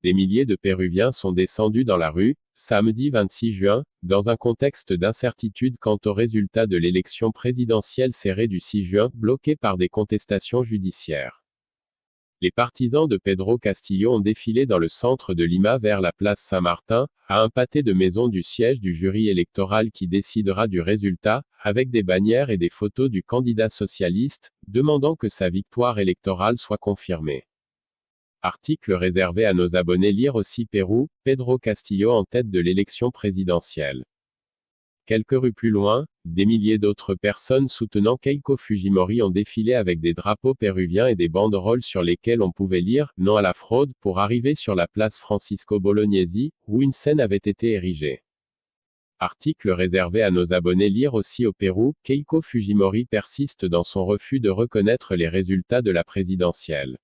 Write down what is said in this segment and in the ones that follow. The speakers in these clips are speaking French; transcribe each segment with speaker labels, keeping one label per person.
Speaker 1: Des milliers de Péruviens sont descendus dans la rue, samedi 26 juin, dans un contexte d'incertitude quant au résultat de l'élection présidentielle serrée du 6 juin, bloquée par des contestations judiciaires. Les partisans de Pedro Castillo ont défilé dans le centre de Lima vers la place Saint-Martin, à un pâté de maison du siège du jury électoral qui décidera du résultat, avec des bannières et des photos du candidat socialiste, demandant que sa victoire électorale soit confirmée. Article réservé à nos abonnés. Lire aussi Pérou, Pedro Castillo en tête de l'élection présidentielle. Quelques rues plus loin, des milliers d'autres personnes soutenant Keiko Fujimori ont défilé avec des drapeaux péruviens et des banderoles sur lesquelles on pouvait lire « Non à la fraude » pour arriver sur la place Francisco Bolognesi, où une scène avait été érigée. Article réservé à nos abonnés. Lire aussi au Pérou, Keiko Fujimori persiste dans son refus de reconnaître les résultats de la présidentielle.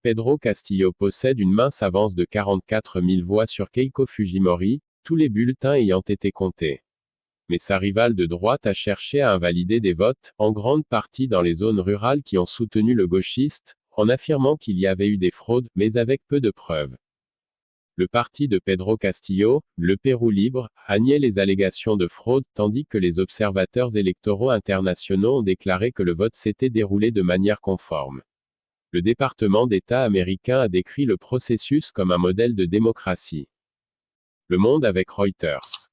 Speaker 1: Pedro Castillo possède une mince avance de 44 000 voix sur Keiko Fujimori, tous les bulletins ayant été comptés. Mais sa rivale de droite a cherché à invalider des votes, en grande partie dans les zones rurales qui ont soutenu le gauchiste, en affirmant qu'il y avait eu des fraudes, mais avec peu de preuves. Le parti de Pedro Castillo, le Pérou libre, a nié les allégations de fraude, tandis que les observateurs électoraux internationaux ont déclaré que le vote s'était déroulé de manière conforme. Le département d'État américain a décrit le processus comme un modèle de démocratie. Le Monde avec Reuters.